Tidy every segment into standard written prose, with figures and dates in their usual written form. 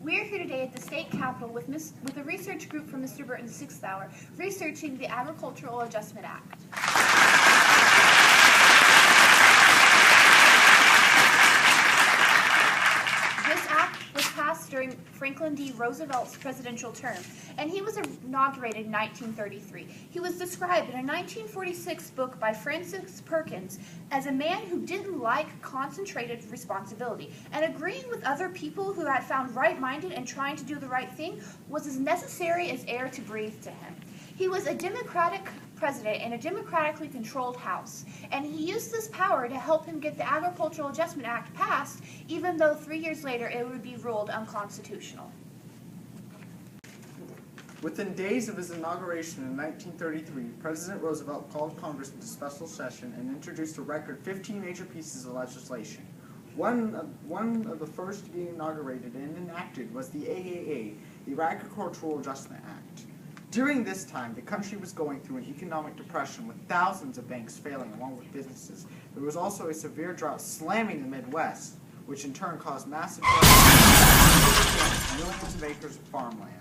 We're here today at the state capitol with a research group from Mr. Burton's 6th hour, researching the Agricultural Adjustment Act. This act was passed during Franklin D. Roosevelt's presidential term, and he was inaugurated in 1933. He was described in a 1946 book by Francis Perkins as a man who didn't like concentrated responsibility, and agreeing with other people who had found right-minded and trying to do the right thing was as necessary as air to breathe to him. He was a Democratic president in a democratically controlled House, and he used this power to help him get the Agricultural Adjustment Act passed, even though 3 years later it would be ruled unconstitutional. Within days of his inauguration in 1933, President Roosevelt called Congress into special session and introduced a record 15 major pieces of legislation. One of the first to be inaugurated and enacted was the AAA, the Agricultural Adjustment Act. During this time, the country was going through an economic depression with thousands of banks failing along with businesses. There was also a severe drought slamming the Midwest, which in turn caused massive millions of acres of farmland.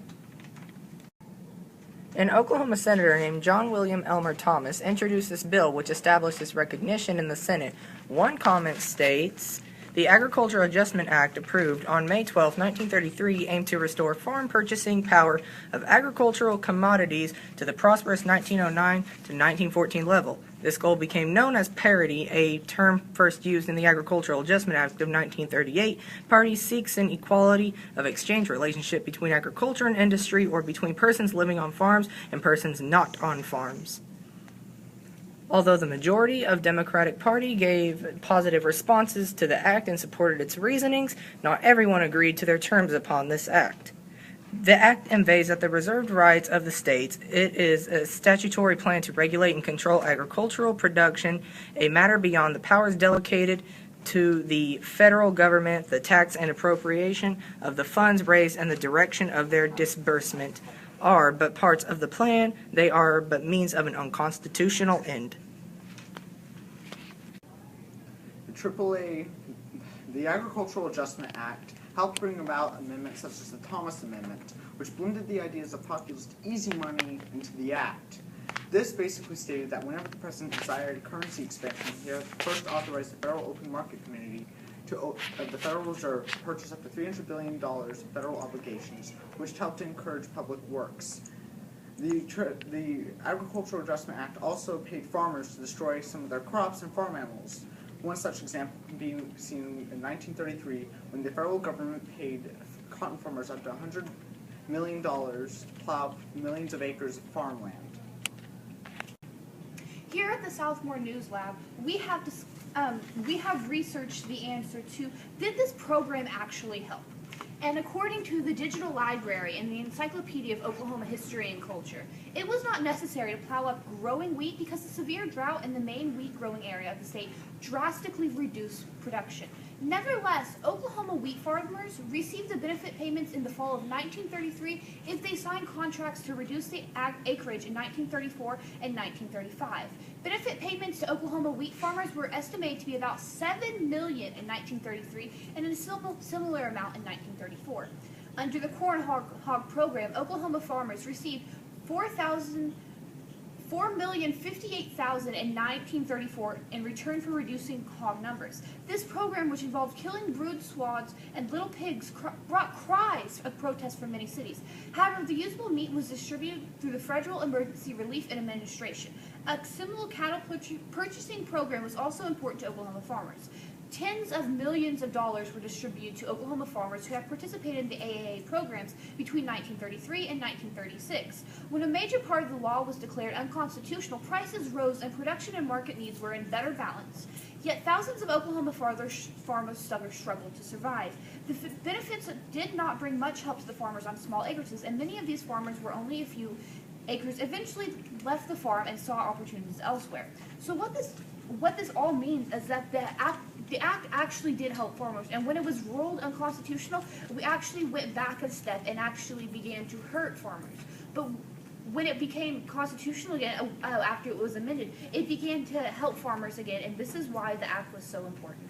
An Oklahoma senator named John William Elmer Thomas introduced this bill which established this recognition in the Senate. One comment states, "The Agricultural Adjustment Act approved on May 12, 1933 aimed to restore foreign purchasing power of agricultural commodities to the prosperous 1909 to 1914 level. This goal became known as parity, a term first used in the Agricultural Adjustment Act of 1938. Parity seeks an equality of exchange relationship between agriculture and industry or between persons living on farms and persons not on farms." Although the majority of Democratic Party gave positive responses to the act and supported its reasonings, not everyone agreed to their terms upon this act. The act invades at the reserved rights of the states. It is a statutory plan to regulate and control agricultural production, a matter beyond the powers delegated to the federal government. The tax and appropriation of the funds raised and the direction of their disbursement are but parts of the plan. They are but means of an unconstitutional end. The Agricultural Adjustment Act helped bring about amendments such as the Thomas Amendment, which blended the ideas of populist easy money into the act. This basically stated that whenever the president desired currency expansion, he first authorized the Federal Open Market Committee of the Federal Reserve to purchase up to $300 billion of federal obligations, which helped to encourage public works. The Agricultural Adjustment Act also paid farmers to destroy some of their crops and farm animals. One such example can be seen in 1933 when the federal government paid cotton farmers up to $100 million to plow millions of acres of farmland. Here at the Southmore News Lab, we have researched the answer to, did this program actually help? And according to the Digital Library and the Encyclopedia of Oklahoma History and Culture, it was not necessary to plow up growing wheat because the severe drought in the main wheat growing area of the state drastically reduced production. Nevertheless, Oklahoma wheat farmers received the benefit payments in the fall of 1933 if they signed contracts to reduce the acreage in 1934 and 1935. Benefit payments to Oklahoma wheat farmers were estimated to be about $7 million in 1933 and a similar amount in 1934. Under the Corn Hog program, Oklahoma farmers received $4,058,000 in 1934 in return for reducing hog numbers. This program, which involved killing brood swaths and little pigs, brought cries of protest from many cities. However, the usable meat was distributed through the Federal Emergency Relief and Administration. A similar cattle purchasing program was also important to Oklahoma farmers. Tens of millions of dollars were distributed to Oklahoma farmers who have participated in the AAA programs between 1933 and 1936. When a major part of the law was declared unconstitutional, prices rose and production and market needs were in better balance. Yet thousands of Oklahoma farmers struggled to survive. The benefits did not bring much help to the farmers on small acreages, and many of these farmers were only a few acres eventually left the farm and saw opportunities elsewhere. So what this all means is that the act actually did help farmers, and when it was ruled unconstitutional, we actually went back a step and actually began to hurt farmers. But when it became constitutional again, after it was amended, it began to help farmers again, and this is why the act was so important.